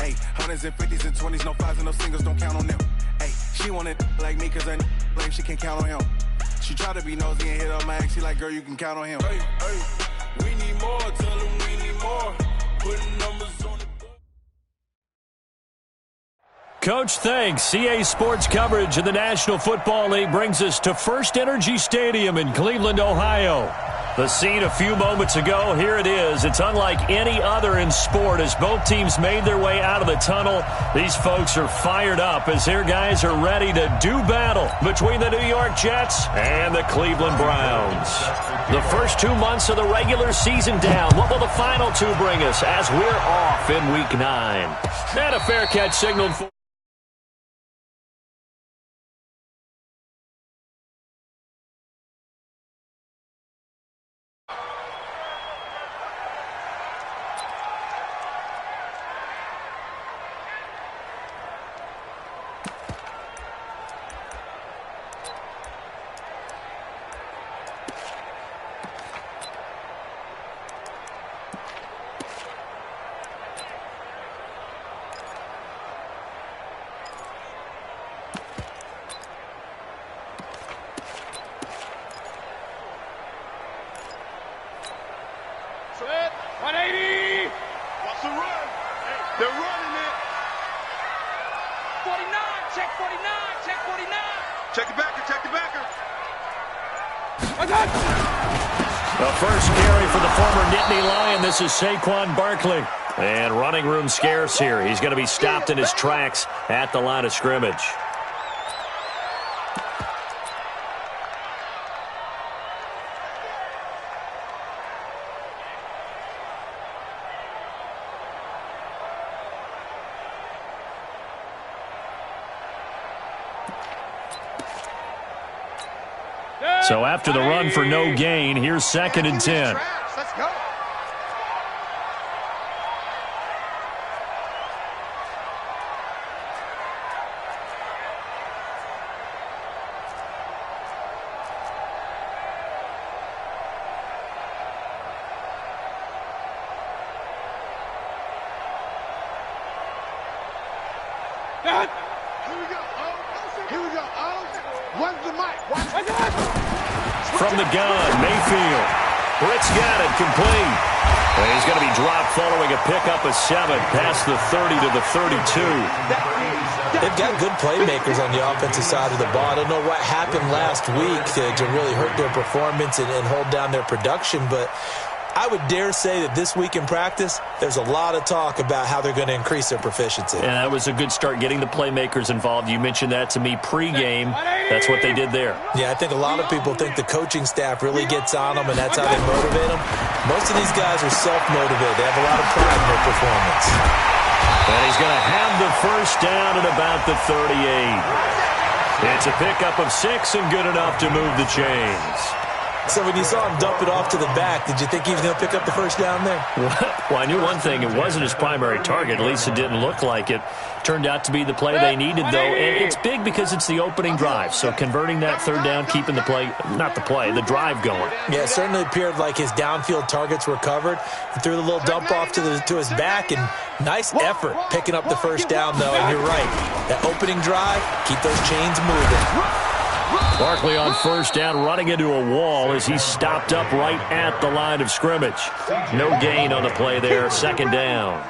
Hey, hundreds and fifties and 20s, no fives and no singles, don't count on them. Hey, she wanted like me cause her blame, she can't count on him. She tried to be nosy and hit up my ex, she like, girl, you can count on him. Hey, we need more, tell them we need more. Putting numbers on the board. Coach, thanks. CA Sports coverage of the National Football League brings us to First Energy Stadium in Cleveland, Ohio. The scene a few moments ago, here it is. It's unlike any other in sport as both teams made their way out of the tunnel. These folks are fired up as their guys are ready to do battle between the New York Jets and the Cleveland Browns. The first 2 months of the regular season down. What will the final two bring us as we're off in Week 9? And a fair catch signaled for... The first carry for the former Nittany Lion. This is Saquon Barkley. And running room scarce here. He's going to be stopped in his tracks at the line of scrimmage. So after the run for no gain, here's 2nd and 10. Let's go. From the gun, Mayfield. Britt's got it, complete. And he's going to be dropped following a pickup of 7 past the 30 to the 32. They've got good playmakers on the offensive side of the ball. I don't know what happened last week to really hurt their performance and hold down their production, but I would dare say that this week in practice, there's a lot of talk about how they're going to increase their proficiency. And that was a good start, getting the playmakers involved. You mentioned that to me pregame. That's what they did there. Yeah, I think a lot of people think the coaching staff really gets on them, and that's how they motivate them. Most of these guys are self-motivated. They have a lot of pride in their performance. And he's going to have the first down at about the 38. It's a pickup of 6 and good enough to move the chains. So when you saw him dump it off to the back, did you think he was going to pick up the first down there? Well, I knew one thing. It wasn't his primary target. At least it didn't look like it. Turned out to be the play they needed, though. And it's big because it's the opening drive. So converting that third down, keeping the play, not the play, the drive going. Yeah, it certainly appeared like his downfield targets were covered. He threw the little dump off to his back, and nice effort picking up the first down, though. And you're right. That opening drive, keep those chains moving. Barkley on first down, running into a wall as he's stopped up right at the line of scrimmage. No gain on the play there, 2nd down.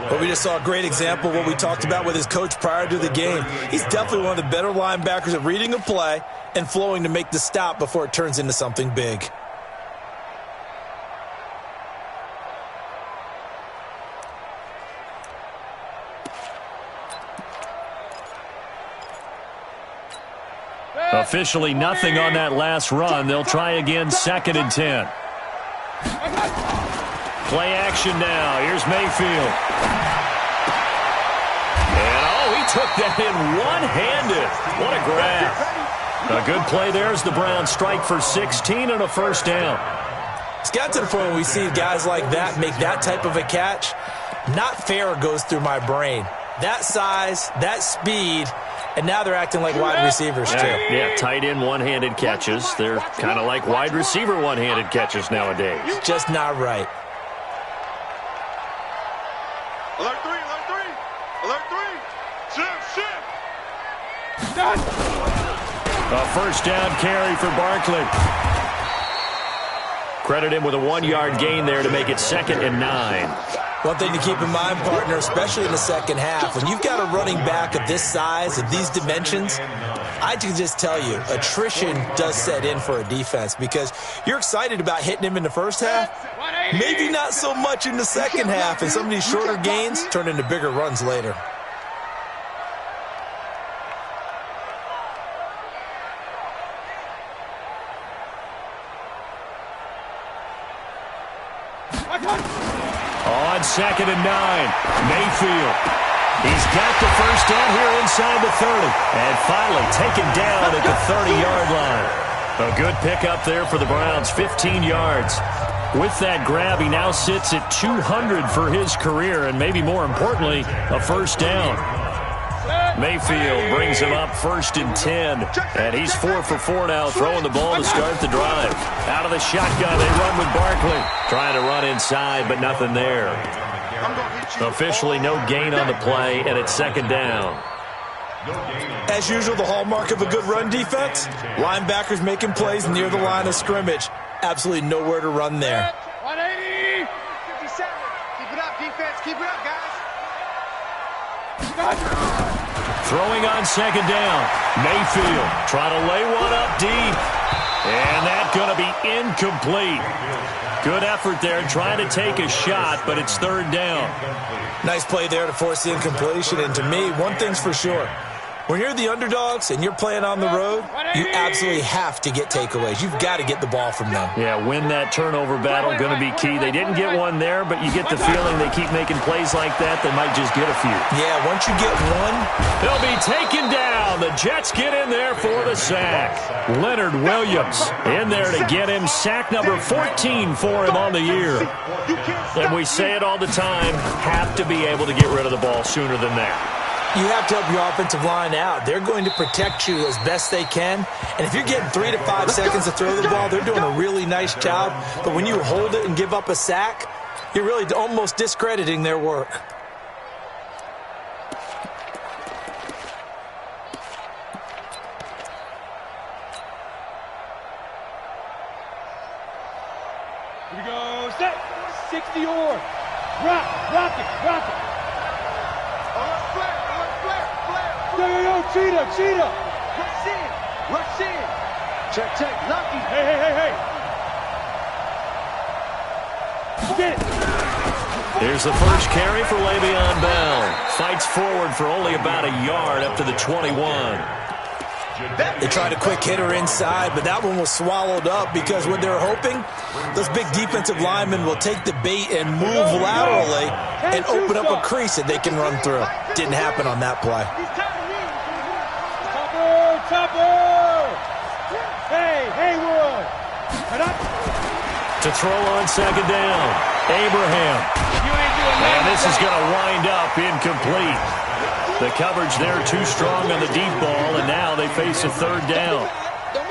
Well, we just saw a great example of what we talked about with his coach prior to the game. He's definitely one of the better linebackers at reading a play and flowing to make the stop before it turns into something big. Officially nothing on that last run. They'll try again, 2nd and 10. Play action now. Here's Mayfield. And, he took that in one-handed. What a grab. A good play there as the Browns strike for 16 and a first down. It's got to the point where we see guys like that make that type of a catch. Not fair goes through my brain. That size, that speed, and now they're acting like wide receivers, too. Yeah, tight end one-handed catches. They're kind of like wide receiver one-handed catches nowadays. Just not right. Alert Alert three. Shift. A first down carry for Barkley. Credit him with a 1-yard gain there to make it 2nd and 9. One thing to keep in mind, partner, especially in the second half, when you've got a running back of this size, of these dimensions, I can just tell you, attrition does set in for a defense because you're excited about hitting him in the first half, maybe not so much in the second half, and some of these shorter gains turn into bigger runs later. On 2nd and 9, Mayfield. He's got the first down here inside the 30. And finally taken down at the 30-yard line. A good pickup there for the Browns, 15 yards. With that grab, he now sits at 200 for his career, and maybe more importantly, a first down. Mayfield brings him up 1st and 10, and he's 4 for 4 now, throwing the ball to start the drive. Out of the shotgun, they run with Barkley. Trying to run inside, but nothing there. Officially no gain on the play, and it's 2nd down. As usual, the hallmark of a good run defense, linebackers making plays near the line of scrimmage. Absolutely nowhere to run there. 180. 57. Keep it up, defense. Keep it up, guys. Throwing on 2nd down. Mayfield trying to lay one up deep. And that's going to be incomplete. Good effort there trying to take a shot, but it's 3rd down. Nice play there to force the incompletion. And to me, one thing's for sure. When you're the underdogs and you're playing on the road, you absolutely have to get takeaways. You've got to get the ball from them. Yeah, win that turnover battle, going to be key. They didn't get one there, but you get the feeling they keep making plays like that, they might just get a few. Yeah, once you get one, they'll be taken down. The Jets get in there for the sack. Leonard Williams in there to get him sack number 14 for him on the year. And we say it all the time, have to be able to get rid of the ball sooner than that. You have to help your offensive line out. They're going to protect you as best they can. And if you're getting 3 to 5 seconds to throw the ball, they're doing a really nice job. But when you hold it and give up a sack, you're really almost discrediting their work. Here we go. Set. 60 or. Rock it. Yo, cheetah. Rush in. Check, lucky. Hey. Get it. Here's the first carry for Le'Veon Bell. Fights forward for only about a yard up to the 21. They tried a quick hitter inside, but that one was swallowed up because what they're hoping, those big defensive linemen will take the bait and move laterally and open up a crease that they can run through. Didn't happen on that play. Chopper! Hey, Haywood! To throw on 2nd down, Abraham. And this is going to wind up incomplete. The coverage there too strong on the deep ball, and now they face a 3rd down.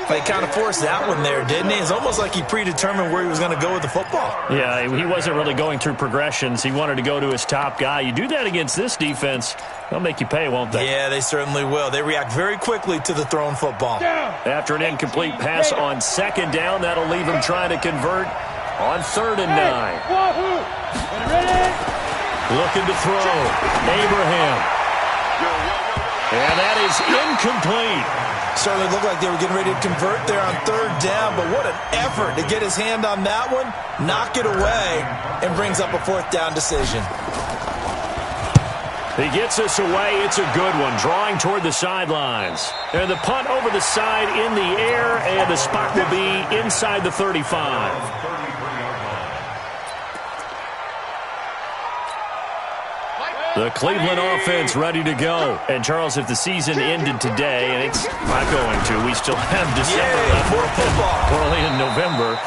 They kind of forced that one there, didn't he? It's almost like he predetermined where he was going to go with the football. Yeah, he wasn't really going through progressions. He wanted to go to his top guy. You do that against this defense, they'll make you pay, won't they? Yeah, they certainly will. They react very quickly to the thrown football. After an incomplete pass on 2nd down, that'll leave him trying to convert on 3rd and 9. Looking to throw. Abraham. And that is incomplete. Certainly looked like they were getting ready to convert there on 3rd down, but what an effort to get his hand on that one, knock it away, and brings up a 4th down decision. He gets us away. It's a good one, drawing toward the sidelines. And the punt over the side in the air, and the spot will be inside the 35. The Cleveland offense ready to go. And, Charles, if the season ended today, and it's not going to, we still have December left. More football. Early in November.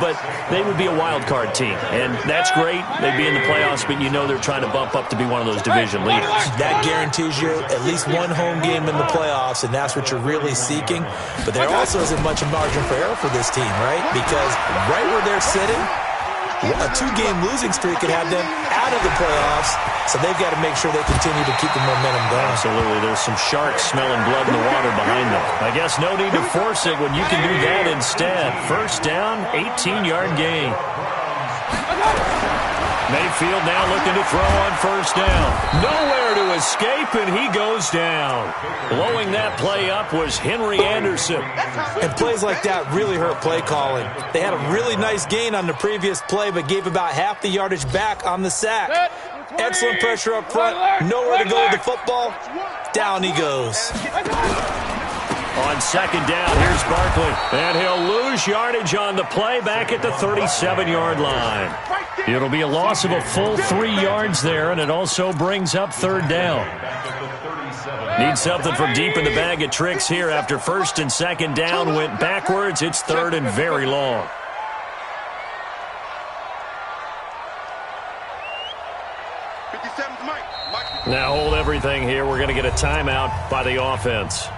But they would be a wild card team. And that's great. They'd be in the playoffs, but you know they're trying to bump up to be one of those division leaders. That guarantees you at least one home game in the playoffs, and that's what you're really seeking. But there also isn't much margin for error for this team, right? Because right where they're sitting, A 2-game losing streak could have them out of the playoffs, so they've got to make sure they continue to keep the momentum going. Absolutely. There's some sharks smelling blood in the water behind them. I guess no need to force it when you can do that instead. First down, 18-yard gain. Mayfield now looking to throw on first down. Nowhere to escape, and he goes down. Blowing that play up was Henry Anderson. And plays like that really hurt play calling. They had a really nice gain on the previous play, but gave about half the yardage back on the sack. Excellent pressure up front. Nowhere to go with the football. Down he goes. On second down, here's Barkley. And he'll lose yardage on the play back at the 37-yard line. It'll be a loss of a full 3 yards there, and it also brings up third down. Need something from deep in the bag of tricks here after first and second down went backwards. It's third and very long. Now hold everything here. We're going to get a timeout by the offense.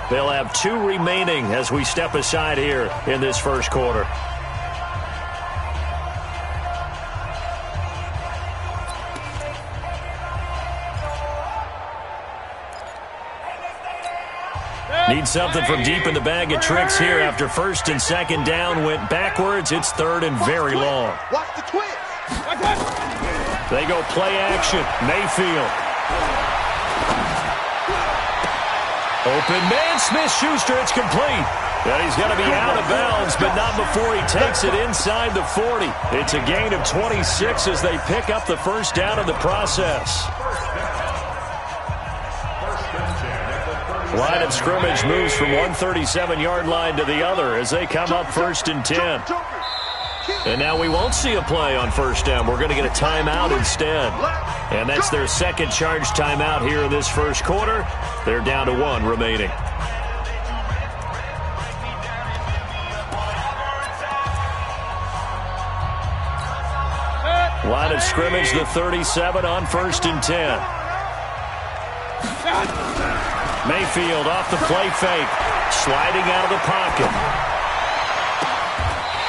They'll have 2 remaining as we step aside here in this first quarter. Need something from deep in the bag of tricks here after first and second down went backwards. It's third and very long. Watch the twist. They go play action. Mayfield. Open man, Smith-Schuster, it's complete. And he's going to be out of bounds, but not before he takes it inside the 40. It's a gain of 26 as they pick up the first down in the process. Line of scrimmage moves from one 37-yard line to the other as they come up first and 10. And now we won't see a play on first down. We're going to get a timeout instead. And that's their second charge timeout here in this first quarter. They're down to 1 remaining. Line of scrimmage, the 37 on first and 10. Mayfield off the play fake. Sliding out of the pocket.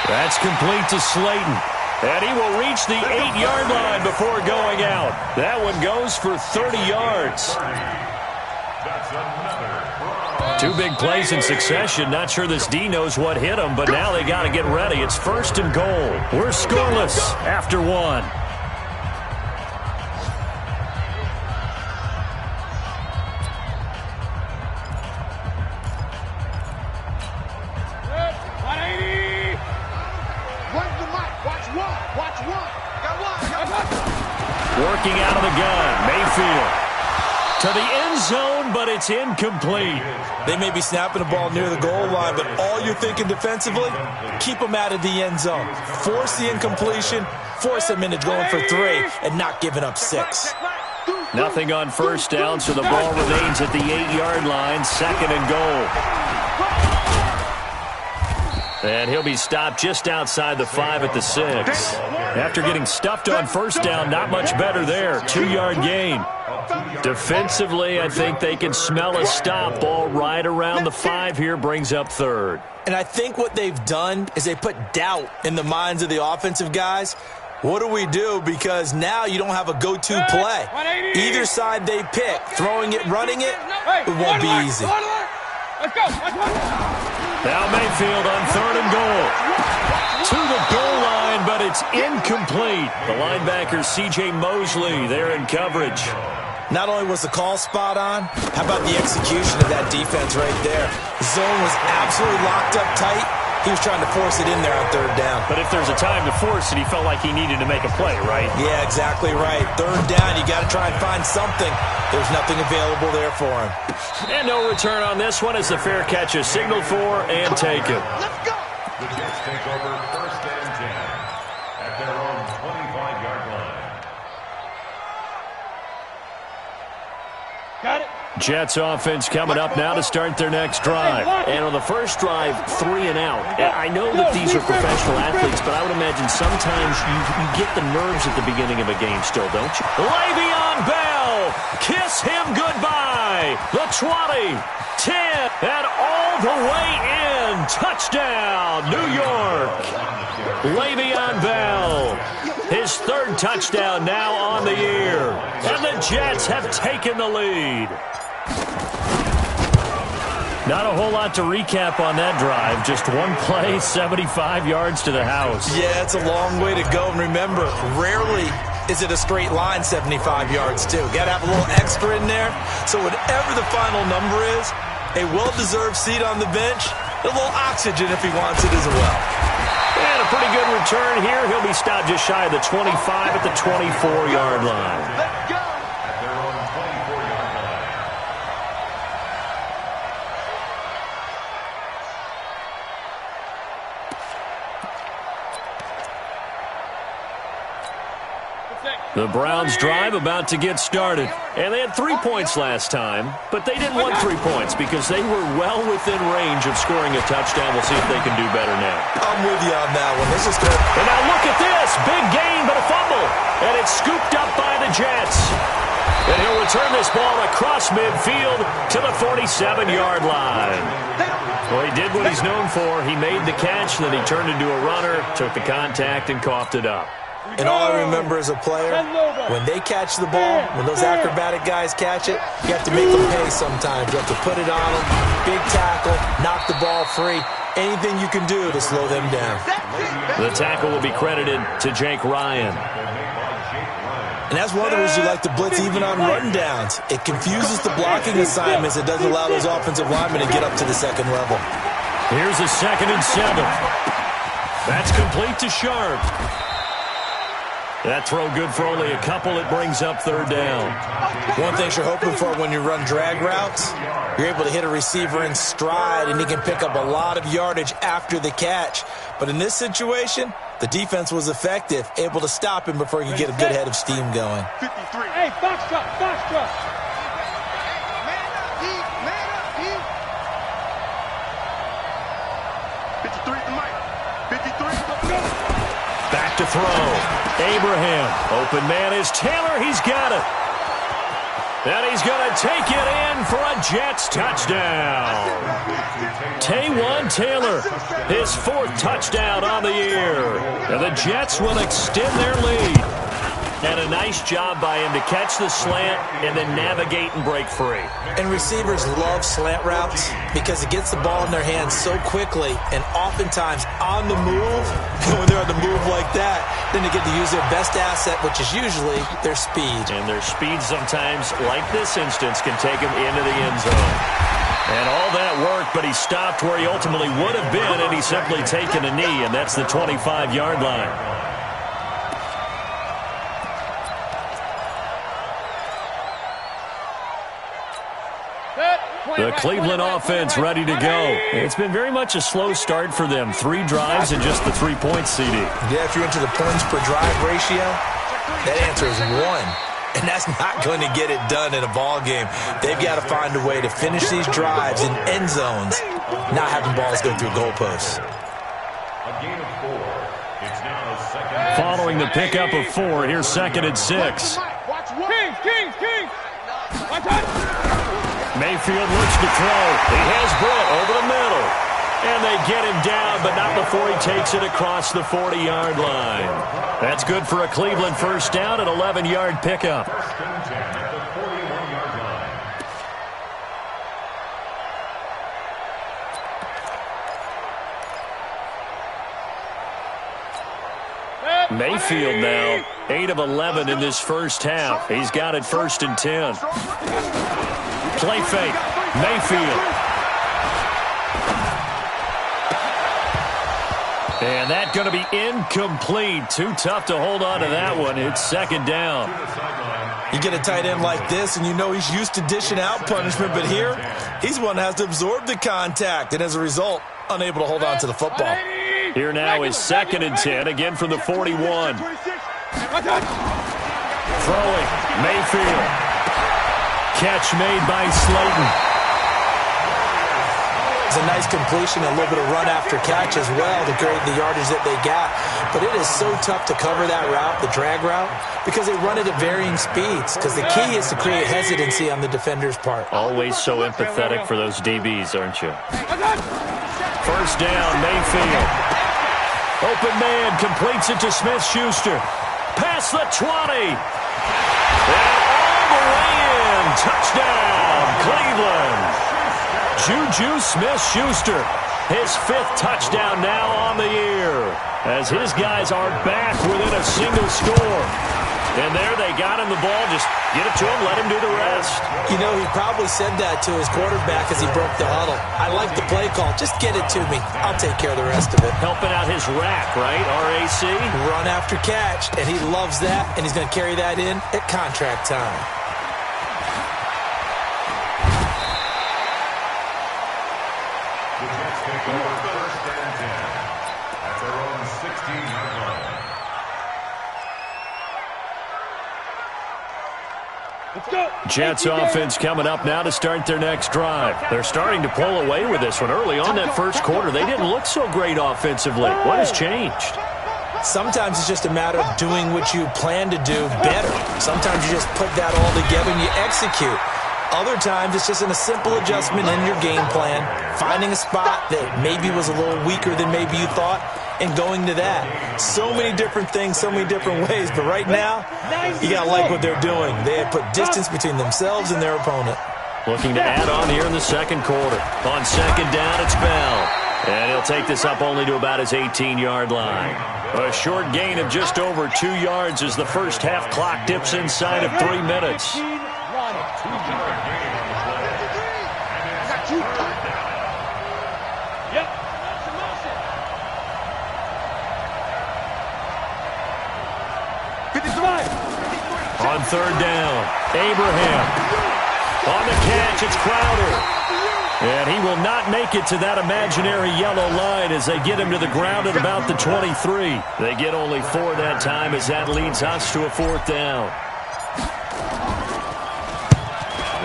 That's complete to Slayton. And he will reach the 8-yard line before going out. That one goes for 30 yards. 2 big plays in succession. Not sure this D knows what hit him, but now they got to get ready. It's first and goal. We're scoreless after 1. Working out of the gun, Mayfield. To the end zone, but it's incomplete. They may be snapping the ball near the goal line, but all you're thinking defensively, keep them out of the end zone. Force the incompletion, force them into going for 3, and not giving up 6. Nothing on first down, so the ball remains at the 8-yard line, second and goal. And he'll be stopped just outside the 5 at the 6. After getting stuffed on first down, not much better there. 2-yard gain. Defensively, I think they can smell a stop. Ball right around the 5 here, brings up third. And I think what they've done is they put doubt in the minds of the offensive guys. What do we do? Because now you don't have a go-to play. Either side they pick, throwing it, running it, it won't be easy. Let's go. Now Mayfield on third and goal. To the goal line, but it's incomplete. The linebacker, C.J. Mosley, there in coverage. Not only was the call spot on, how about the execution of that defense right there? The zone was absolutely locked up tight. He was trying to force it in there on third down. But if there's a time to force it, he felt like he needed to make a play, right? Yeah, exactly right. Third down, you got to try and find something. There's nothing available there for him. And no return on this one as the fair catch is signaled for and taken. Let's go. The Jets take over first and 10 at their own 25-yard line. Got it. Jets offense coming up now to start their next drive. And on the first drive, 3 and out. I know that these are professional athletes, but I would imagine sometimes you get the nerves at the beginning of a game still, don't you? Le'Veon Bell! Kiss him goodbye! The 20, 10, and all the way in. Touchdown, New York. Le'Veon Bell, his third touchdown now on the year. And the Jets have taken the lead. Not a whole lot to recap on that drive. Just one play, 75 yards to the house. Yeah, it's a long way to go. And remember, rarely is it a straight line 75 yards, too. Got to have a little extra in there. So whatever the final number is, a well-deserved seat on the bench, a little oxygen if he wants it as well. And a pretty good return here. He'll be stopped just shy of the 25 at the 24-yard line. Let's go. At their own 24-yard line. The Browns drive about to get started. And they had 3 points last time, but they didn't want 3 points because they were well within range of scoring a touchdown. We'll see if they can do better now. I'm with you on that one. This is good. And now look at this. Big gain, but a fumble. And it's scooped up by the Jets. And he'll return this ball across midfield to the 47-yard line. Well, he did what he's known for. He made the catch, then he turned into a runner, took the contact, and coughed it up. And all I remember as a player, when they catch the ball, when those acrobatic guys catch it, you have to make them pay sometimes. You have to put it on them, big tackle, knock the ball free. Anything you can do to slow them down. The tackle will be credited to Jake Ryan. And that's one of the reasons you like to blitz even on rundowns. It confuses the blocking assignments. It doesn't allow those offensive linemen to get up to the second level. Here's a 2nd and 7. That's complete to Sharp. That throw good for only a couple. It brings up 3rd down. One thing you're hoping for when you run drag routes, you're able to hit a receiver in stride, and he can pick up a lot of yardage after the catch. But in this situation, the defense was effective, able to stop him before he could get a good head of steam going. 53. Hey, box truck, box truck. Man up, Heat, man up, Heat. 53 at the mic. 53, let's go. Back to throw. Abraham. Open man is Taylor. He's got it. And he's going to take it in for a Jets touchdown. Taywan Taylor, his 4th touchdown on the year. And the Jets will extend their lead. And a nice job by him to catch the slant and then navigate and break free. And receivers love slant routes because it gets the ball in their hands so quickly and oftentimes on the move. When they're on the move like that, then they get to use their best asset, which is usually their speed. And their speed sometimes, like this instance, can take them into the end zone. And all that worked, but he stopped where he ultimately would have been, and he's simply taken a knee, and that's the 25-yard line. The Cleveland offense ready to go. It's been very much a slow start for them. 3 drives and just the 3 points, CD. Yeah, if you're into the points per drive ratio, that answer is 1. And that's not going to get it done in a ball game. They've got to find a way to finish these drives in end zones, not having balls go through goalposts. A gain of 4. It's now 2nd. Following the pickup of 4, here's 2nd and 6. Kings. Watch out. Mayfield looks to throw. He has Brett over the middle. And they get him down, but not before he takes it across the 40-yard line. That's good for a Cleveland first down, an 11-yard pickup. 1st and 10 at the 41-yard line. Mayfield now, 8 of 11 in this first half. He's got it 1st and 10. Play fake. Mayfield. And that's going to be incomplete. Too tough to hold on to that one. It's 2nd down. You get a tight end like this, and you know he's used to dishing out punishment, but here, he's one that has to absorb the contact, and as a result, unable to hold on to the football. Here now is 2nd and 10, again from the 41. Throwing, Mayfield. Catch made by Slayton. It's a nice completion, a little bit of run after catch as well to create the yardage that they got. But it is so tough to cover that route, the drag route, because they run it at varying speeds. Because the key is to create hesitancy on the defender's part. Always so empathetic for those DBs, aren't you? First down, Mayfield. Open man, completes it to Smith-Schuster. Past the 20. And all the way in. Touchdown, Cleveland. Juju Smith-Schuster, his 5th touchdown now on the year, as his guys are back within a single score. And there they got him the ball. Just get it to him, let him do the rest. You know, he probably said that to his quarterback as he broke the huddle. I like the play call. Just get it to me. I'll take care of the rest of it. Helping out his rack, right? RAC? Run after catch, and he loves that, and he's going to carry that in at contract time. The Jets take over first and 10 at their own 16-yard line. Let's go. Jets offense coming up now to start their next drive. They're starting to pull away with this one. Early on that first quarter, they didn't look so great offensively. What has changed? Sometimes it's just a matter of doing what you plan to do better. Sometimes you just put that all together and you execute. Other times it's just in a simple adjustment in your game plan, finding a spot that maybe was a little weaker than maybe you thought, and going to that. So many different things, so many different ways, but right now, you got to like what they're doing. They have put distance between themselves and their opponent. Looking to add on here in the second quarter. On second down, it's Bell. And he'll take this up only to about his 18-yard line. A short gain of just over 2 yards as the first half clock dips inside of 3 minutes. On third down, Abraham. On the catch, it's Crowder. And he will not make it to that imaginary yellow line as they get him to the ground at about the 23. They get only 4 that time as that leads us to a 4th down.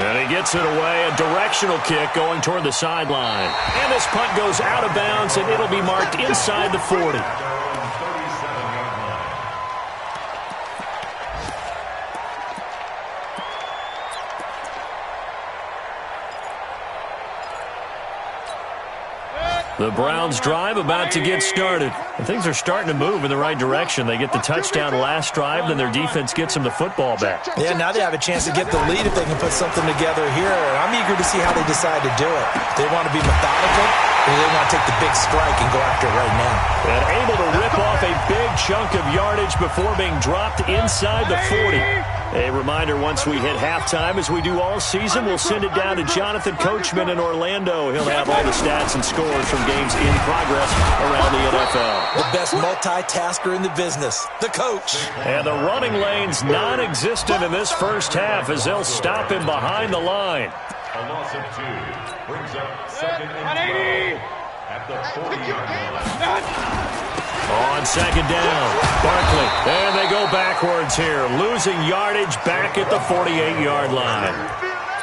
And he gets it away, a directional kick going toward the sideline. And this punt goes out of bounds, and it'll be marked inside the 40. The Browns' drive about to get started. And things are starting to move in the right direction. They get the touchdown last drive, then their defense gets them the football back. Yeah, now they have a chance to get the lead if they can put something together here. And I'm eager to see how they decide to do it. They want to be methodical, or they want to take the big strike and go after it right now. And able to rip off a big chunk of yardage before being dropped inside the 40. A reminder, once we hit halftime, as we do all season, we'll send it down to Jonathan Coachman in Orlando. He'll have all the stats and scores from games in progress around the NFL. The best multitasker in the business, the coach. And the running lane's non-existent in this first half as they'll stop him behind the line. A loss of 2 brings up second and 12 at the 40-yard line. On second down, Barkley. And they go backwards here, losing yardage back at the 48-yard line.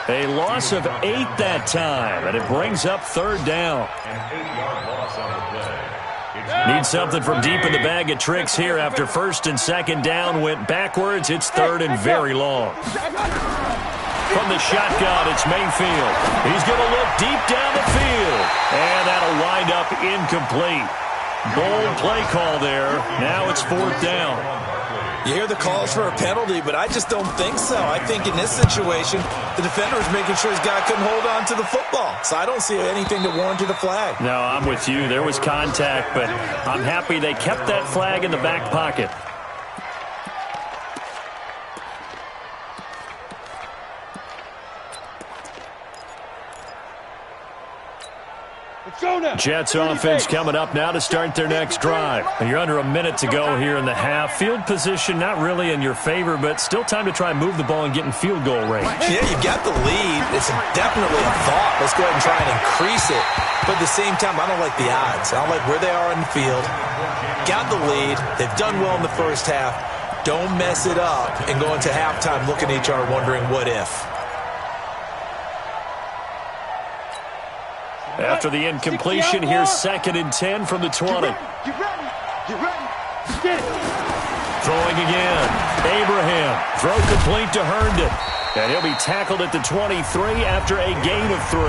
A loss of 8 that time, and it brings up third down. An 8-yard loss on the play. Need something from deep in the bag of tricks here after first and second down went backwards. It's third and very long. From the shotgun, it's Mayfield. He's going to look deep down the field, and that'll wind up incomplete. Bold play call there. Now it's 4th down. You hear the calls for a penalty, but I just don't think so. I think in this situation, the defender is making sure his guy couldn't hold on to the football. So I don't see anything to warrant a flag. No, I'm with you. There was contact, but I'm happy they kept that flag in the back pocket. Jets offense coming up now to start their next drive. You're under a minute to go here in the half. Field position not really in your favor, but still time to try and move the ball and get in field goal range. Yeah, you've got the lead. It's definitely a thought. Let's go ahead and try and increase it. But at the same time, I don't like the odds. I don't like where they are on the field. Got the lead. They've done well in the first half. Don't mess it up and go into halftime looking at each other wondering what if. After the incompletion, here's 2nd and 10 from the 20. Get ready. Get it. Throwing again. Abraham. Throw complete to Herndon. And he'll be tackled at the 23 after a gain of 3.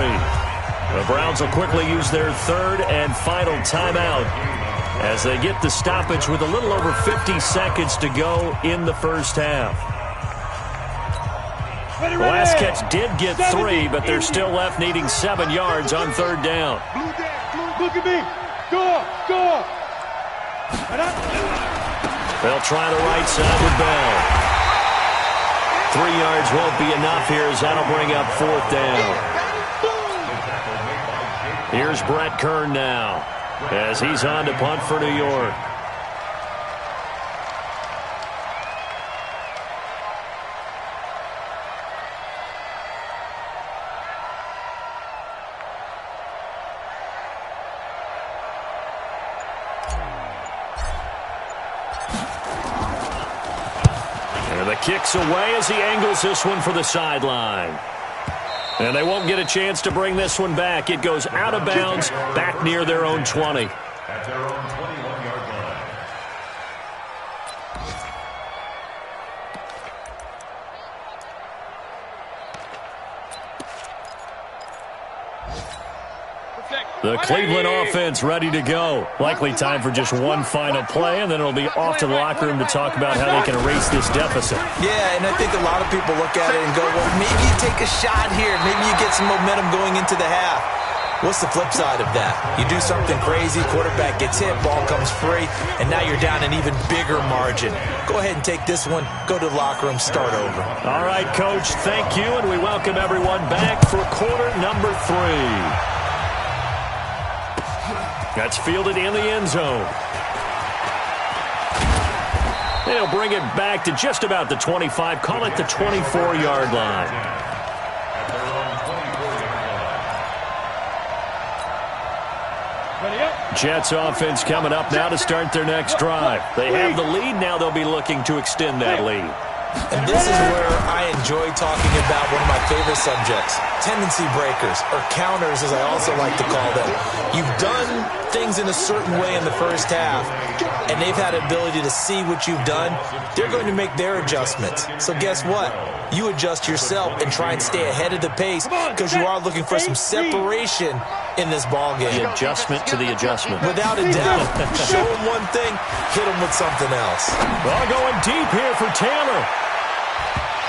The Browns will quickly use their 3rd and final timeout as they get the stoppage with a little over 50 seconds to go in the first half. The last catch did get 3, but they're still left needing 7 yards on 3rd down. Look at me. Score. They'll try the right side with Bell. 3 yards won't be enough here as that'll bring up 4th down. Here's Brett Kern now as he's on to punt for New York. And the kick's away as he angles this one for the sideline. And they won't get a chance to bring this one back. It goes out of bounds, back near their own 20. At their own 21-yard line. The Cleveland offense ready to go. Likely time for just one final play, and then it'll be off to the locker room to talk about how they can erase this deficit. Yeah, and I think a lot of people look at it and go, well, maybe you take a shot here. Maybe you get some momentum going into the half. What's the flip side of that? You do something crazy, quarterback gets hit, ball comes free, and now you're down an even bigger margin. Go ahead and take this one, go to the locker room, start over. All right, Coach, thank you, and we welcome everyone back for quarter number 3. That's fielded in the end zone. They'll bring it back to just about the 25, call it the 24-yard line. Jets offense coming up now to start their next drive. They have the lead. Now they'll be looking to extend that lead. And this is where I enjoy talking about one of my favorite subjects, tendency breakers, or counters as I also like to call them. You've done things in a certain way in the first half, and they've had ability to see what you've done. They're going to make their adjustments. So guess what? You adjust yourself and try and stay ahead of the pace because you are looking for some separation in this ball game. The adjustment to the adjustment. Without a doubt. Show them one thing, hit them with something else. Ball going deep here for Taylor.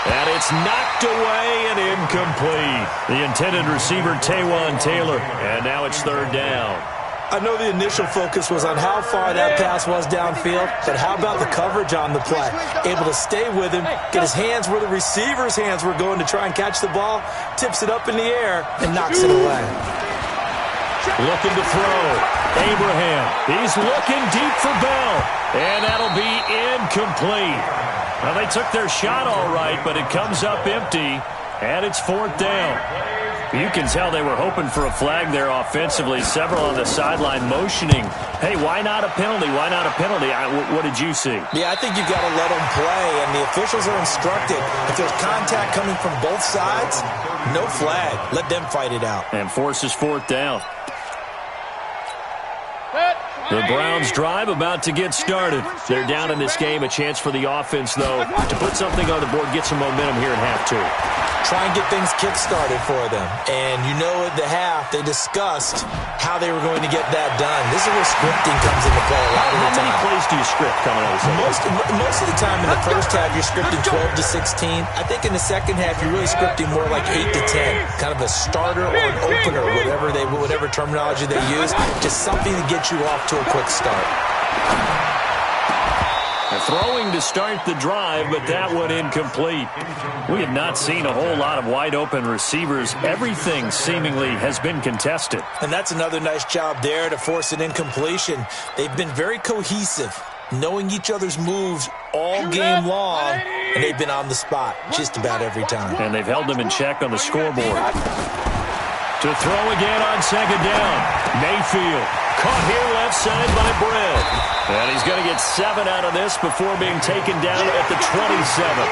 And it's knocked away and incomplete. The intended receiver, Taywan Taylor. And now it's 3rd down. I know the initial focus was on how far that pass was downfield, but how about the coverage on the play? Able to stay with him, get his hands where the receiver's hands were going to try and catch the ball, tips it up in the air, and knocks it away. Looking to throw. Abraham. He's looking deep for Bell. And that'll be incomplete. Well, they took their shot all right, but it comes up empty, and it's 4th down. You can tell they were hoping for a flag there offensively. Several on the sideline motioning, hey, why not a penalty? Why not a penalty? What did you see? Yeah, I think you've got to let them play, and the officials are instructed. If there's contact coming from both sides, no flag. Let them fight it out. And forces 4th down. The Browns drive about to get started. They're down in this game. A chance for the offense, though, to put something on the board, get some momentum here in half 2. Try and get things kick-started for them. And you know at the half, they discussed how they were going to get that done. This is where scripting comes into play a lot of the time. How many plays do you script coming out of this? Most of the time in the first half, you're scripting 12 to 16. I think in the second half, you're really scripting more like 8 to 10. Kind of a starter or an opener, whatever terminology they use. Just something to get you off to a quick start. Throwing to start the drive, but that one incomplete. We have not seen a whole lot of wide-open receivers. Everything seemingly has been contested. And that's another nice job there to force an incompletion. They've been very cohesive, knowing each other's moves all game long, and they've been on the spot just about every time. And they've held them in check on the scoreboard. To throw again on 2nd down. Mayfield caught here left side by Brett. And he's going to get 7 out of this before being taken down at the 27.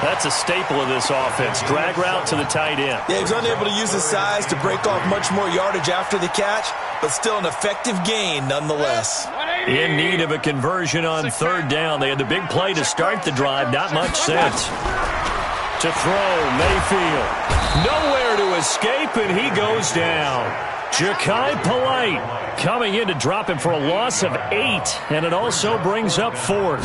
That's a staple of this offense. Drag route to the tight end. Yeah, he's unable to use his size to break off much more yardage after the catch, but still an effective gain nonetheless. In need of a conversion on third down. They had the big play to start the drive. Not much sense. To throw, Mayfield. Nowhere to escape, and he goes down. Ja'Kai Polite coming in to drop him for a loss of 8, and it also brings up 4th.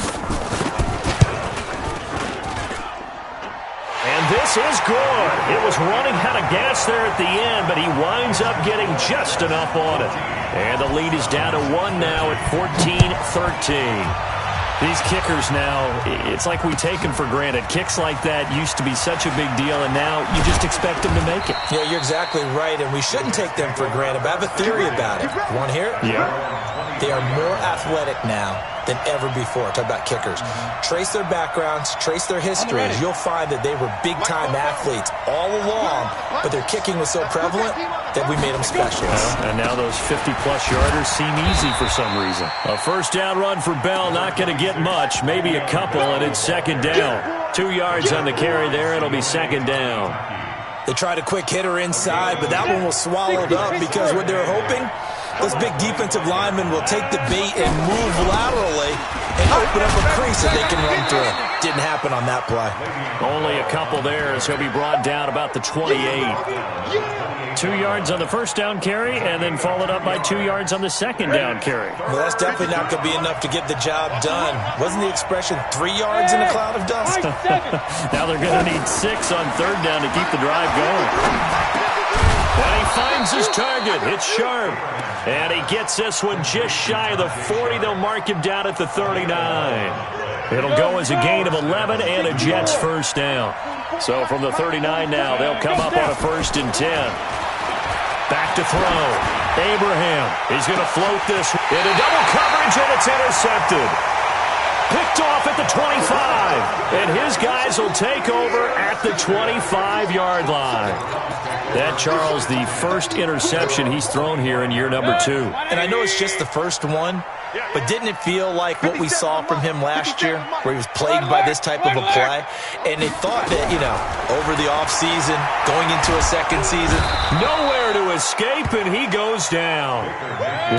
And this is good. It was running out of gas there at the end, but he winds up getting just enough on it. And the lead is down to 1 now at 14-13. These kickers now, it's like we take them for granted. Kicks like that used to be such a big deal, and now you just expect them to make it. Yeah, you're exactly right, and we shouldn't take them for granted. But I have a theory about it. You want to hear it? Yeah. They are more athletic now than ever before. Talk about kickers. Trace their backgrounds, trace their histories. You'll find that they were big-time athletes all along, but their kicking was so prevalent that we made them specialists. And now those 50-plus yarders seem easy for some reason. A first down run for Bell, not going to get much, maybe a couple, and it's second down. 2 yards on the carry there. It'll be second down. They tried a quick hitter inside, but that one was swallowed up because what they were hoping, those big defensive linemen will take the bait and move laterally and open up a crease that they can run through. Didn't happen on that play. Only a couple there as he'll be brought down about the 28. 2 yards on the first down carry and then followed up by 2 yards on the second down carry. Well, that's definitely not going to be enough to get the job done. Wasn't the expression 3 yards in a cloud of dust? Now they're going to need 6 on third down to keep the drive going. And he finds his target. It's Sharp. And he gets this one just shy of the 40. They'll mark him down at the 39. It'll go as a gain of 11 and a Jets first down. So from the 39 now, they'll come up on a 1st and 10. Back to throw. Abraham. He's going to float this into double coverage, and it's intercepted. Picked off at the 25. And his guys will take over at the 25-yard line. That, Charles, the first interception he's thrown here in year number 2. And I know it's just the first one, but didn't it feel like what we saw from him last year, where he was plagued by this type of a play? And they thought that, over the offseason, going into a second season, nowhere to escape, and he goes down.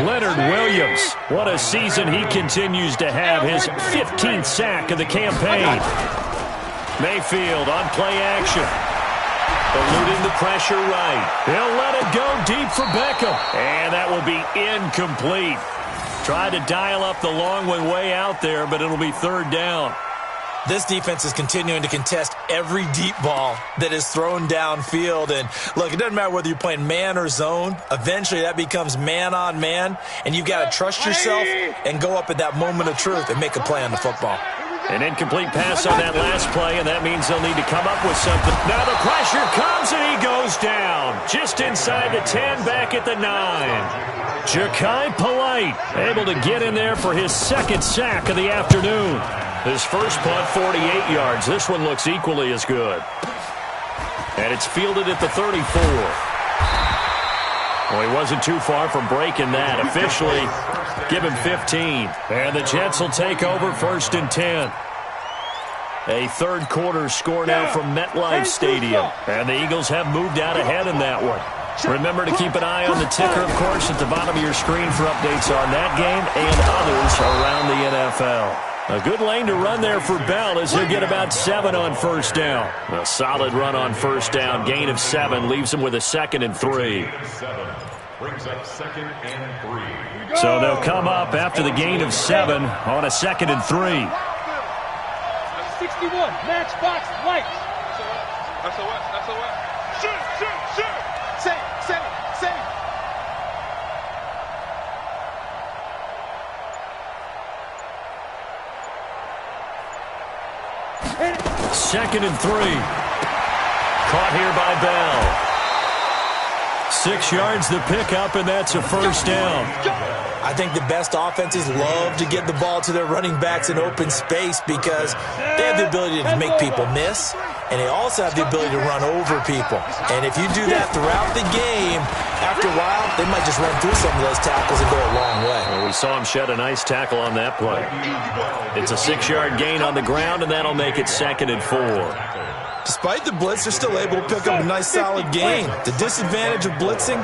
Leonard Williams, what a season he continues to have, his 15th sack of the campaign. Mayfield on play action. Eluding the pressure right. He'll let it go deep for Beckham. And that will be incomplete. Tried to dial up the long one way out there, but it'll be third down. This defense is continuing to contest every deep ball that is thrown downfield. And, look, it doesn't matter whether you're playing man or zone. Eventually that becomes man on man, and you've got to trust yourself and go up at that moment of truth and make a play on the football. An incomplete pass on that last play, and that means they'll need to come up with something. Now the pressure comes, and he goes down. Just inside the 10, back at the 9. Ja'Kai Polite able to get in there for his second sack of the afternoon. His first punt, 48 yards. This one looks equally as good. And it's fielded at the 34. Well, he wasn't too far from breaking that. Officially, give him 15. And the Jets will take over 1st and 10. A third quarter score now from MetLife Stadium. And the Eagles have moved out ahead in that one. Remember to keep an eye on the ticker, of course, at the bottom of your screen for updates on that game and others around the NFL. A good lane to run there for Bell as he'll get about 7 on first down. A solid run on first down. Gain of 7 leaves him with a 2nd and 3. Brings up 2nd and 3. So they'll come up after the gain of 7 on a 2nd and 3. 61, matchbox lights. That's a what? That's a what? Shoot. Say. Second and 3. Caught here by Bell. 6 yards the pickup, and that's a first down. I think the best offenses love to get the ball to their running backs in open space because they have the ability to make people miss, and they also have the ability to run over people. And if you do that throughout the game, after a while, they might just run through some of those tackles and go a long way. Well, we saw him shed a nice tackle on that play. It's a 6-yard gain on the ground, and that'll make it 2nd and 4. Despite the blitz, they're still able to pick up a nice solid gain. The disadvantage of blitzing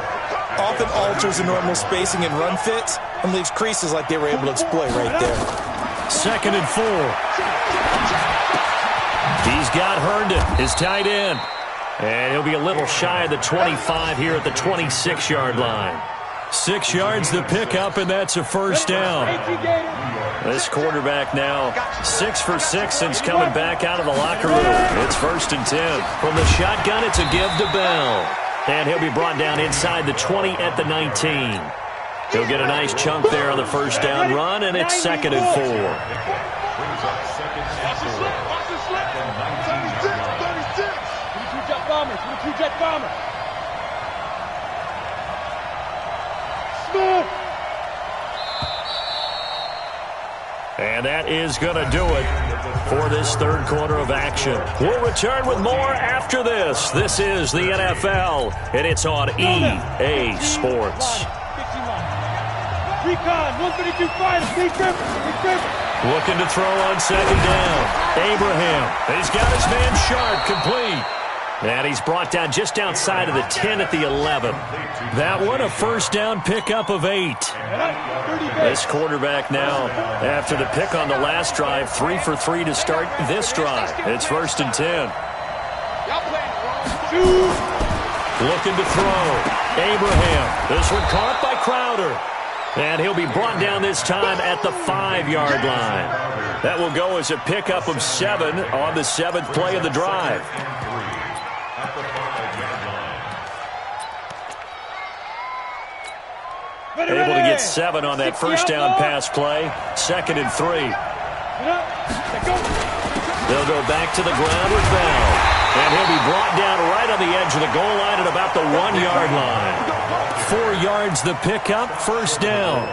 often alters the normal spacing and run fits and leaves creases like they were able to exploit right there. 2nd and 4. He's got Herndon, his tight end. And he'll be a little shy of the 25 here at the 26-yard line. 6 yards the pickup, and that's a first down. This quarterback now 6 for 6 since coming back out of the locker room. It's 1st and 10. From the shotgun, it's a give to Bell. And he'll be brought down inside the 20 at the 19. He'll get a nice chunk there on the first down run, and it's 2nd and 4. Jet bomber. Smith. And that is going to do it for this third quarter of action. We'll return with more after this. This is the NFL, and it's on EA Sports. Recon, 132-5, looking to throw on 2nd down. Abraham, he's got his man Sharp, complete. And he's brought down just outside of the 10 at the 11. That one, a first down pickup of 8. This quarterback now, after the pick on the last drive, 3 for 3 to start this drive. It's 1st and 10. Looking to throw. Abraham, this one caught by Crowder. And he'll be brought down this time at the 5-yard line. That will go as a pickup of 7 on the 7th play of the drive. Able to get 7 on that first down pass play. 2nd and 3. They'll go back to the ground with Bell. And he'll be brought down right on the edge of the goal line at about the 1-yard line. 4 yards the pickup, first down.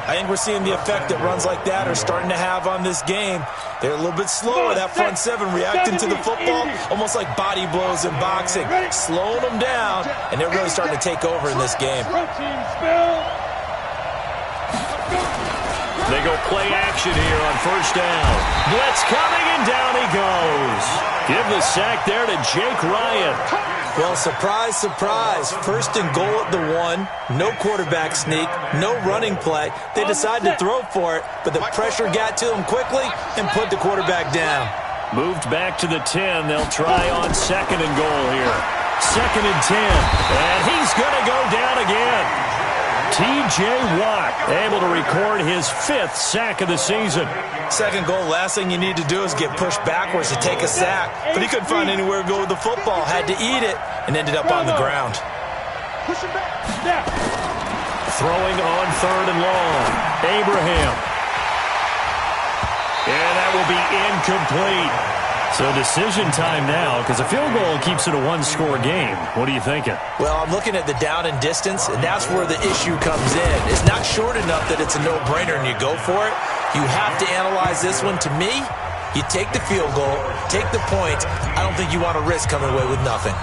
I think we're seeing the effect that runs like that are starting to have on this game. They're a little bit slower, that front 7 reacting to the football, almost like body blows in boxing. Slowing them down, and they're really starting to take over in this game. They go play action here on first down. Blitz coming, and down he goes. Give the sack there to Jake Ryan. Well, surprise, surprise. 1st and goal at the 1. No quarterback sneak. No running play. They decide to throw for it, but the pressure got to them quickly and put the quarterback down. Moved back to the 10. They'll try on 2nd and goal here. 2nd and 10. And he's going to go down again. T.J. Watt able to record his 5th sack of the season. 2nd goal, last thing you need to do is get pushed backwards to take a sack. But he couldn't find anywhere to go with the football. Had to eat it and ended up on the ground. Throwing on 3rd and long. Abraham. And that will be incomplete. So decision time now, because a field goal keeps it a 1-score game. What are you thinking? Well, I'm looking at the down and distance, and that's where the issue comes in. It's not short enough that it's a no-brainer and you go for it. You have to analyze this one. To me, you take the field goal, take the points. I don't think you want to risk coming away with nothing.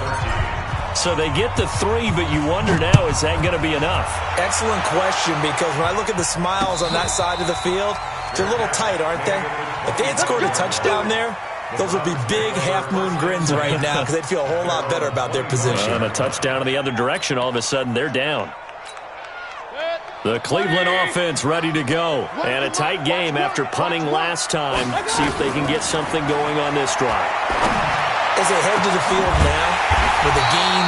So they get the 3, but you wonder now, is that going to be enough? Excellent question, because when I look at the smiles on that side of the field, they're a little tight, aren't they? If they had scored a touchdown there, those would be big half-moon grins right now because they'd feel a whole lot better about their position. And a touchdown in the other direction, all of a sudden they're down. The Cleveland offense ready to go. And a tight game after punting last time. See if they can get something going on this drive. As they head to the field now, with the game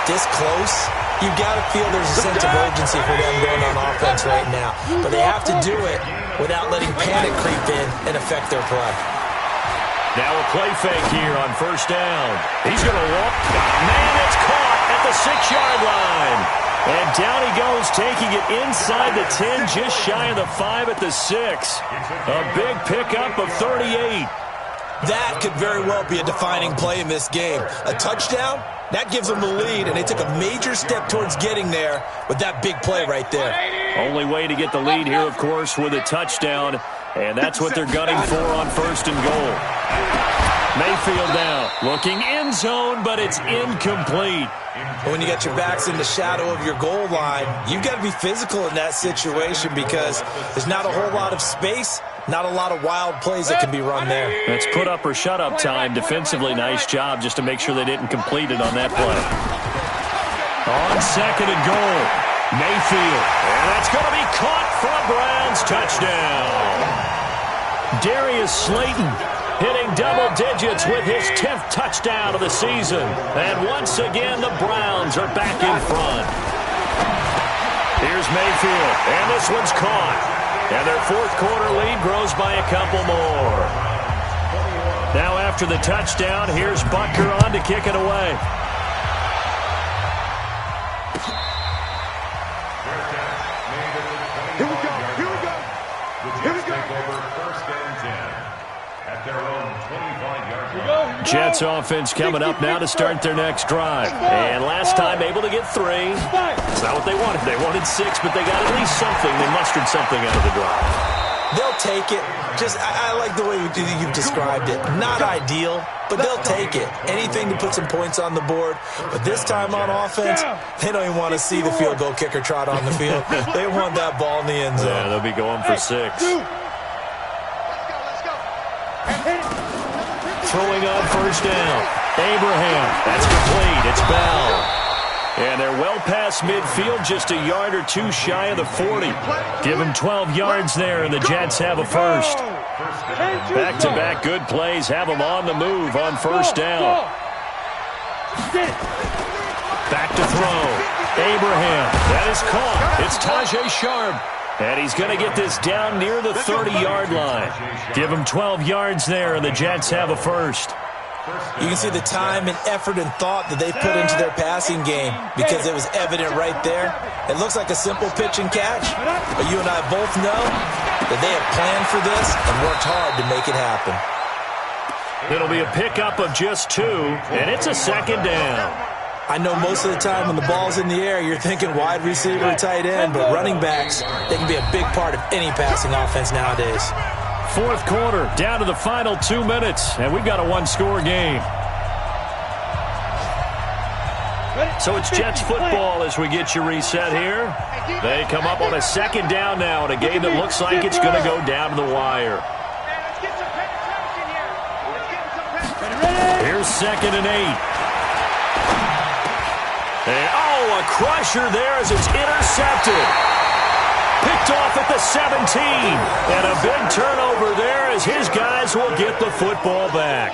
this close, you've got to feel there's a sense of urgency for them going on offense right now. But they have to do it without letting panic creep in and affect their play. Now a play fake here on first down. He's going to walk. Man, it's caught at the 6-yard line. And down he goes, taking it inside the 10, just shy of the 5 at the 6. A big pickup of 38. That could very well be a defining play in this game. A touchdown, that gives them the lead, and they took a major step towards getting there with that big play right there. Only way to get the lead here, of course, with a touchdown. And that's what they're gunning for on 1st and goal. Mayfield now, looking end zone, but it's incomplete. When you got your backs in the shadow of your goal line, you've got to be physical in that situation because there's not a whole lot of space, not a lot of wild plays that can be run there. It's put up or shut up time. Defensively, nice job just to make sure they didn't complete it on that play. On second and goal, Mayfield. And that's going to be caught for a Browns touchdown. Darius Slayton hitting double digits with his 10th touchdown of the season. And once again, the Browns are back in front. Here's Mayfield, and this one's caught. And their fourth quarter lead grows by a couple more. Now after the touchdown, here's Butker on to kick it away. Here we go. Here we go. Here we go. First and 10 at their own 25-yard line. Jets offense coming up now to start their next drive. And last time able to get 3. It's not what they wanted. They wanted 6, but they got at least something. They mustered something out of the drive. They'll take it. I like the way you've described it. Not ideal, but they'll take it. Anything to put some points on the board. But this time on offense, they don't even want to see the field goal kicker trot on the field. They want that ball in the end zone. Yeah, they'll be going for 6. Let's go. Throwing on first down. Abraham. That's complete. It's Bell. And they're well past midfield, just a yard or 2 shy of the 40. Give them 12 yards there, and the Jets have a first. Back-to-back good plays have them on the move on first down. Back to throw. Abraham. That is caught. It's Tajay Sharp. And he's going to get this down near the 30-yard line. Give him 12 yards there, and the Jets have a first. You can see the time and effort and thought that they put into their passing game because it was evident right there. It looks like a simple pitch and catch, but you and I both know that they have planned for this and worked hard to make it happen. It'll be a pickup of just 2, and it's a second down. I know most of the time when the ball's in the air, you're thinking wide receiver or tight end, but running backs, they can be a big part of any passing offense nowadays. Fourth quarter, down to the final 2 minutes, and we've got a 1-score game. So it's Jets football as we get you reset here. They come up on a second down now in a game that looks like it's going to go down to the wire. Here's second and 8. And, a crusher there as it's intercepted. Picked off at the 17. And a big turnover there as his guys will get the football back.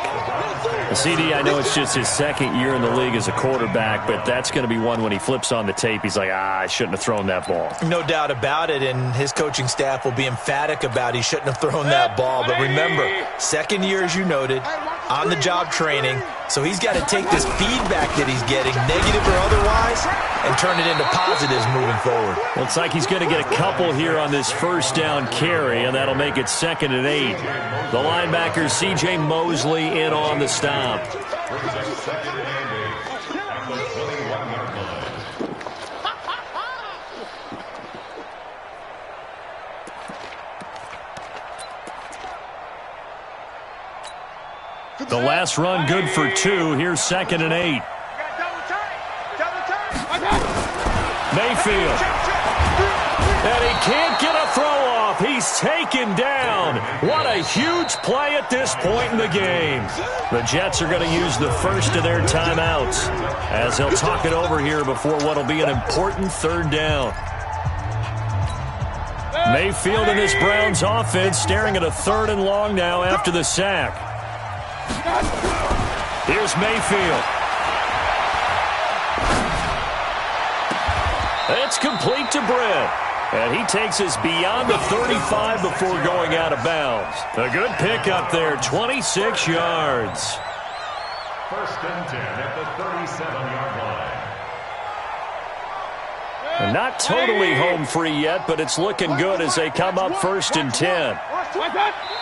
CD, I know it's just his second year in the league as a quarterback, but that's going to be one when he flips on the tape. He's like, I shouldn't have thrown that ball. No doubt about it, and his coaching staff will be emphatic about he shouldn't have thrown that ball. But remember, second year, as you noted, on-the-job training, so he's got to take this feedback that he's getting, negative or otherwise, and turn it into positives moving forward. Looks like he's going to get a couple here on this first down carry, and that'll make it second and 8. The linebacker, C.J. Mosley, in on the stop. The last run good for 2. Here's second and 8. Mayfield. And he can't get a throw off. He's taken down. What a huge play at this point in the game. The Jets are going to use the first of their timeouts as they'll talk it over here before what will be an important third down. Mayfield and this Browns offense staring at a 3rd and long now after the sack. Here's Mayfield. It's complete to Britt. And he takes us beyond the 35 before going out of bounds. A good pickup there, 26 yards. First and 10 at the 37-yard line. And not totally home free yet, but it's looking good as they come up first and 10.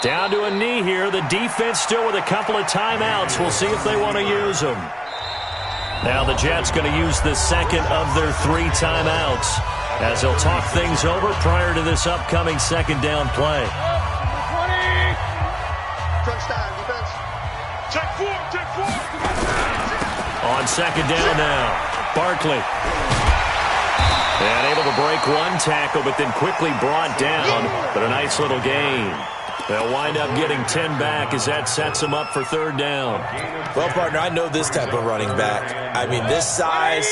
Down to a knee here. The defense still with a couple of timeouts. We'll see if they want to use them. Now the Jets going to use the second of their 3 timeouts as they'll talk things over prior to this upcoming second down play. Crunch time, defense. Check. On second down now, Barkley. And able to break one tackle, but then quickly brought down. But a nice little gain. They'll wind up getting 10 back as that sets them up for third down. Well, partner, I know this type of running back. I mean, this size,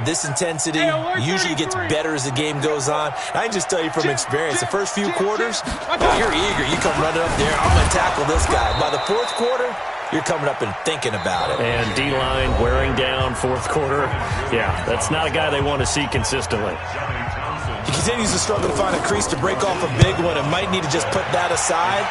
this intensity usually gets better as the game goes on. I can just tell you from experience, the first few quarters, you're eager. You come running up there, I'm going to tackle this guy. By the fourth quarter, you're coming up and thinking about it. And D-line wearing down fourth quarter. Yeah, that's not a guy they want to see consistently. He continues to struggle to find a crease to break off a big one and might need to just put that aside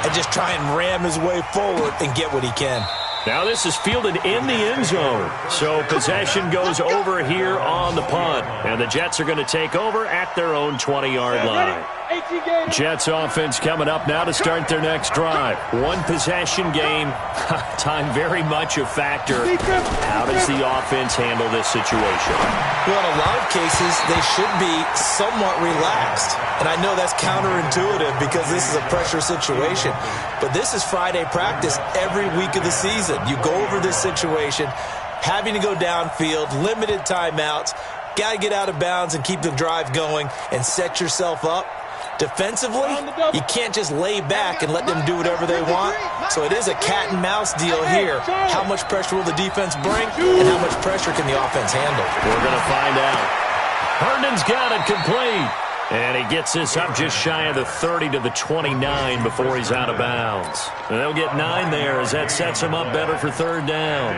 and just try and ram his way forward and get what he can. Now this is fielded in the end zone. So possession goes over here on the punt. And the Jets are going to take over at their own 20-yard line. Jets offense coming up now to start their next drive. One possession game. Time very much a factor. How does the offense handle this situation? Well, in a lot of cases, they should be somewhat relaxed. And I know that's counterintuitive because this is a pressure situation. But this is Friday practice every week of the season. You go over this situation, having to go downfield, limited timeouts, got to get out of bounds and keep the drive going and set yourself up. Defensively, you can't just lay back and let them do whatever they want. So it is a cat and mouse deal here. How much pressure will the defense bring and how much pressure can the offense handle? We're going to find out. Herndon's got it complete. And he gets this up just shy of the 30 to the 29 before he's out of bounds. And they'll get 9 there as that sets him up better for third down.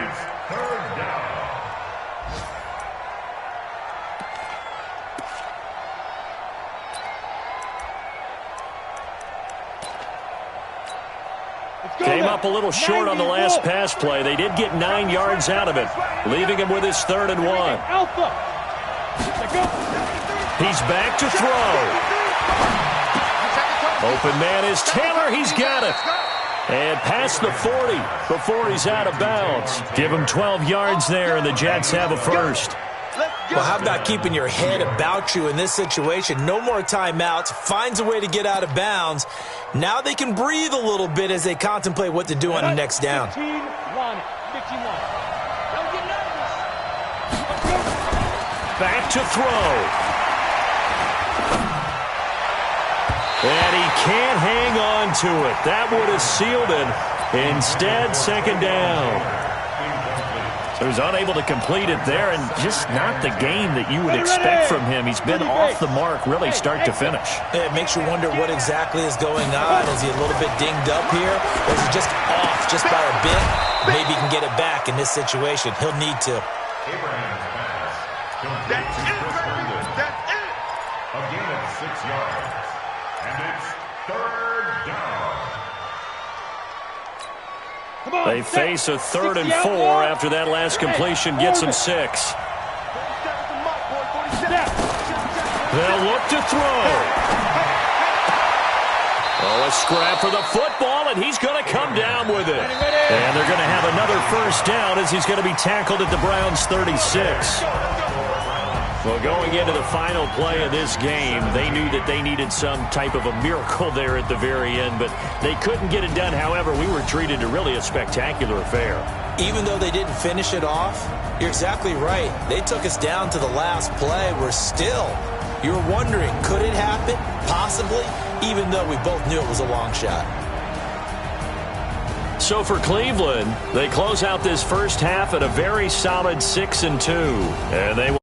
Came up a little short on the last pass play. They did get 9 yards out of it, leaving him with his 3rd and 1. He's back to throw. Open man is Taylor. He's got it. And past the 40 before he's out of bounds. Give him 12 yards there, and the Jets have a first. Well, how about keeping your head about you in this situation? No more timeouts. Finds a way to get out of bounds. Now they can breathe a little bit as they contemplate what to do on the next down. Back to throw. And he can't hang on to it. That would have sealed it. Instead, second down. So he's unable to complete it there, and just not the game that you would expect from him. He's been off the mark really start to finish. It makes you wonder what exactly is going on. Is he a little bit dinged up here, or is he just off just by a bit? Maybe he can get it back in this situation. He'll need to. That's it. A gain of 6 yards. And it's third down. They face a 3rd and 4 after that last completion gets them 6. They'll look to throw. Oh, a scrap for the football, and he's going to come down with it. And they're going to have another first down as he's going to be tackled at the Browns' 36. Well, going into the final play of this game, they knew that they needed some type of a miracle there at the very end, but they couldn't get it done. However, we were treated to really a spectacular affair. Even though they didn't finish it off, you're exactly right. They took us down to the last play. We're still, you're wondering, could it happen? Possibly, even though we both knew it was a long shot. So for Cleveland, they close out this first half at a very solid 6-2, and they